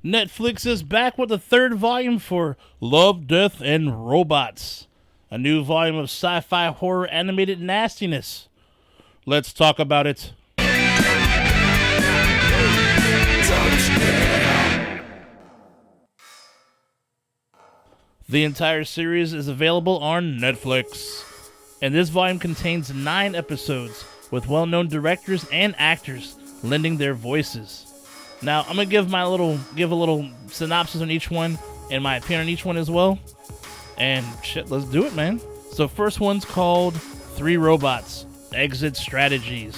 Netflix is back with the third volume for Love, Death, and Robots, a new volume of sci-fi horror animated nastiness. Let's talk about it. The entire series is available on Netflix, and this volume contains 9 episodes with well-known directors and actors lending their voices. Now, I'm gonna give a little synopsis on each one and my opinion on each one as well. And shit, let's do it, man. So first one's called 3 Robots, Exit Strategies.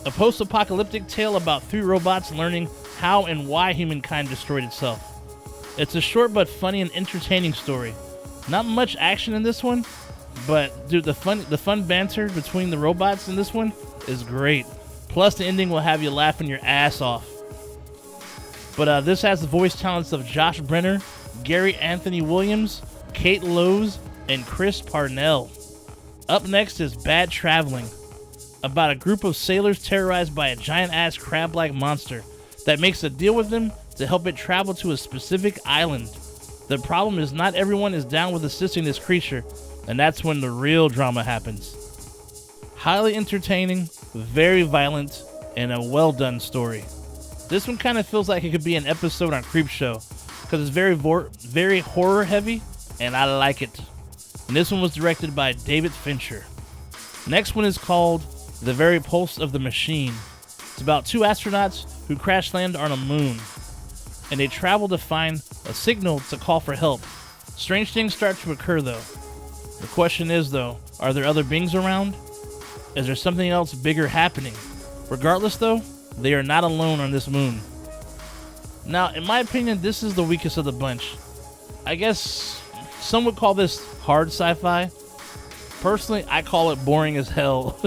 A post-apocalyptic tale about 3 robots learning how and why humankind destroyed itself. It's a short but funny and entertaining story. Not much action in this one, but dude, the fun banter between the robots in this one is great. Plus, the ending will have you laughing your ass off. But this has the voice talents of Josh Brenner, Gary Anthony Williams, Kate Lowes, and Chris Parnell. Up next is Bad Traveling, about a group of sailors terrorized by a giant-ass crab-like monster that makes a deal with them to help it travel to a specific island. The problem is not everyone is down with assisting this creature, and that's when the real drama happens. Highly entertaining, very violent, and a well-done story. This one kind of feels like it could be an episode on Creepshow, because it's very horror-heavy, and I like it. And this one was directed by David Fincher. Next one is called The Very Pulse of the Machine. It's about 2 astronauts who crash land on a moon, and they travel to find a signal to call for help. Strange things start to occur, though. The question is, though, are there other beings around? Is there something else bigger happening? Regardless, though, they are not alone on this moon. Now, in my opinion, this is the weakest of the bunch. I guess some would call this hard sci-fi. Personally, I call it boring as hell.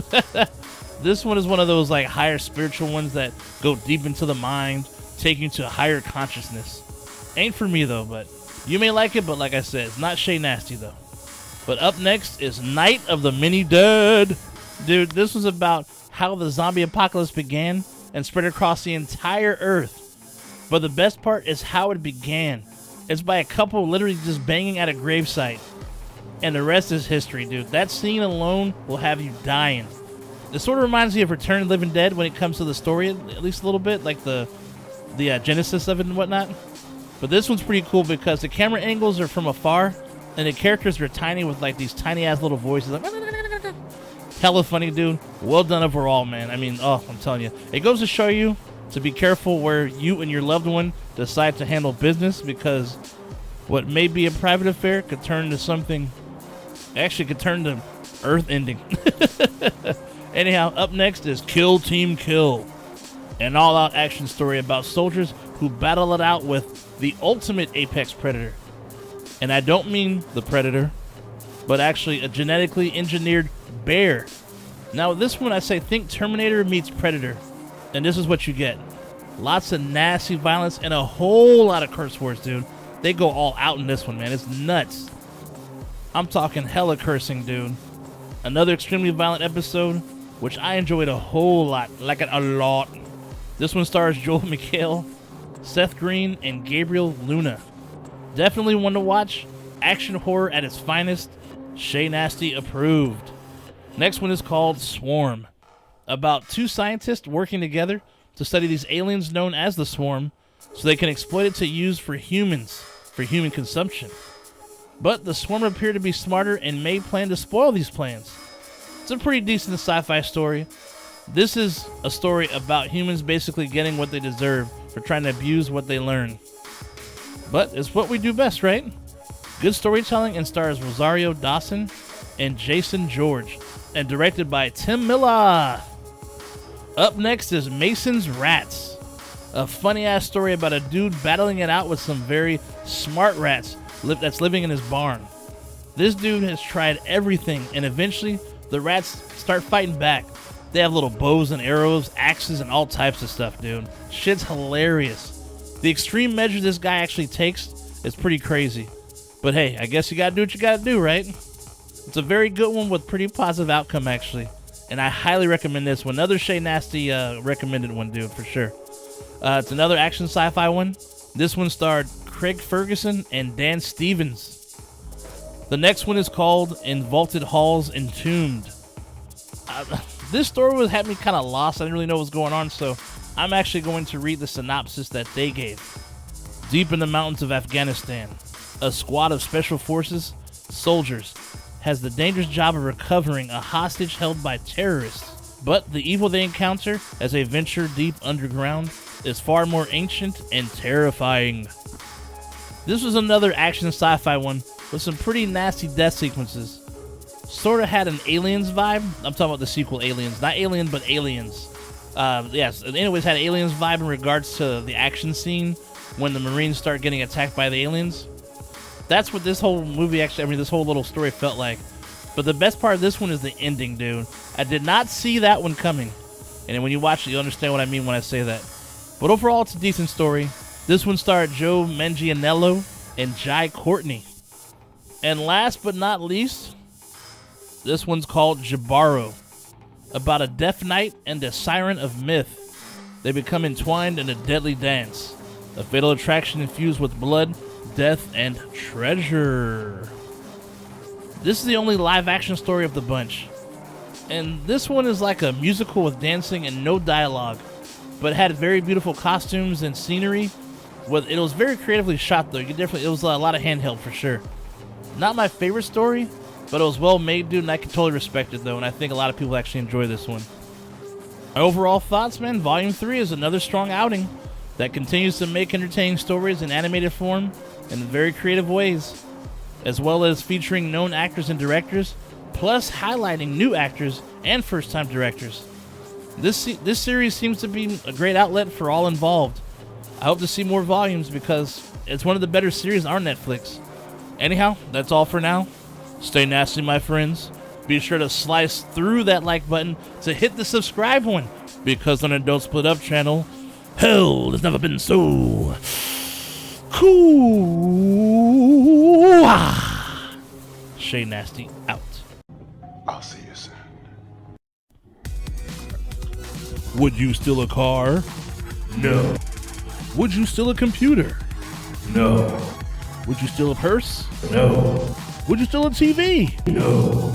This one is one of those like higher spiritual ones that go deep into the mind, take you to a higher consciousness. Ain't for me though, but you may like it, but like I said, it's not Shay Nasty though. But up next is Night of the Many Dead. Dude, this was about how the zombie apocalypse began and spread across the entire earth. But the best part is how it began. It's by a couple literally just banging at a gravesite. And the rest is history, dude. That scene alone will have you dying. This sort of reminds me of Return of the Living Dead when it comes to the story, at least a little bit, like the genesis of it and whatnot. But this one's pretty cool because the camera angles are from afar, and the characters are tiny with like these tiny ass little voices. Like, hella funny, dude. Well done overall, man. I mean, oh, I'm telling you. It goes to show you to be careful where you and your loved one decide to handle business, because what may be a private affair could turn to something, actually could turn to earth ending. Anyhow, up next is Kill Team Kill, an all-out action story about soldiers who battle it out with the ultimate apex predator. And I don't mean the Predator, but actually a genetically engineered bear. Now this one I say think Terminator meets Predator, and this is what you get. Lots of nasty violence and a whole lot of curse words, dude. They go all out in this one, man. It's nuts. I'm talking hella cursing, dude. Another extremely violent episode, which I enjoyed a whole lot, like it a lot. This one stars Joel McHale, Seth Green, and Gabriel Luna. Definitely one to watch. Action horror at its finest. Shay Nasty approved. Next one is called Swarm, about 2 scientists working together to study these aliens known as the Swarm so they can exploit it to use for humans, for human consumption. But the Swarm appear to be smarter and may plan to spoil these plans. It's a pretty decent sci-fi story. This is a story about humans basically getting what they deserve for trying to abuse what they learn. But it's what we do best, right? Good storytelling, and stars Rosario Dawson and Jason George, and directed by Tim Miller. Up next is Mason's Rats, a funny-ass story about a dude battling it out with some very smart rats that's living in his barn. This dude has tried everything, and eventually the rats start fighting back. They have little bows and arrows, axes, and all types of stuff, dude. Shit's hilarious. The extreme measure this guy actually takes is pretty crazy. But hey, I guess you gotta do what you gotta do, right? It's a very good one with pretty positive outcome, actually. And I highly recommend this one. Another Shay Nasty recommended one, dude, for sure. It's another action sci-fi one. This one starred Craig Ferguson and Dan Stevens. The next one is called In Vaulted Halls Entombed. This story had me kind of lost. I didn't really know what was going on, so I'm actually going to read the synopsis that they gave. Deep in the mountains of Afghanistan, a squad of special forces soldiers has the dangerous job of recovering a hostage held by terrorists. But the evil they encounter as they venture deep underground is far more ancient and terrifying. This was another action sci-fi one with some pretty nasty death sequences. Sort of had an Aliens vibe. I'm talking about the sequel Aliens. Not Alien, but Aliens. Yes, anyways, had Aliens vibe in regards to the action scene when the Marines start getting attacked by the aliens. That's what this whole movie this whole little story felt like. But the best part of this one is the ending, dude. I did not see that one coming. And when you watch it, you'll understand what I mean when I say that. But overall, it's a decent story. This one starred Joe Manganiello and Jai Courtney. And last but not least, this one's called Jabaro, about a deaf knight and a siren of myth. They become entwined in a deadly dance, a fatal attraction infused with blood, death, and treasure. This is the only live-action story of the bunch. And this one is like a musical with dancing and no dialogue, but it had very beautiful costumes and scenery. It was very creatively shot, though. It was a lot of handheld for sure. Not my favorite story, but it was well made, dude, and I can totally respect it, though, and I think a lot of people actually enjoy this one. My overall thoughts, man, Volume 3 is another strong outing that continues to make entertaining stories in animated form in very creative ways, as well as featuring known actors and directors, plus highlighting new actors and first-time directors. This series seems to be a great outlet for all involved. I hope to see more volumes because it's one of the better series on Netflix. Anyhow, that's all for now. Stay nasty, my friends. Be sure to slice through that like button to hit the subscribe one, because on a Don't Split Up channel, hell has never been so cool. Shay Nasty out. I'll see you soon. Would you steal a car? No. Would you steal a computer? No. Would you steal a purse? No. Would you steal a TV? No.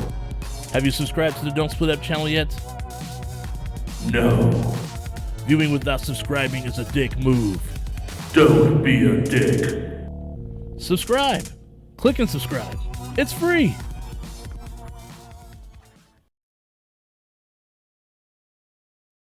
Have you subscribed to the Don't Split Up channel yet? No. Viewing without subscribing is a dick move. Don't be a dick. Subscribe. Click and subscribe. It's free.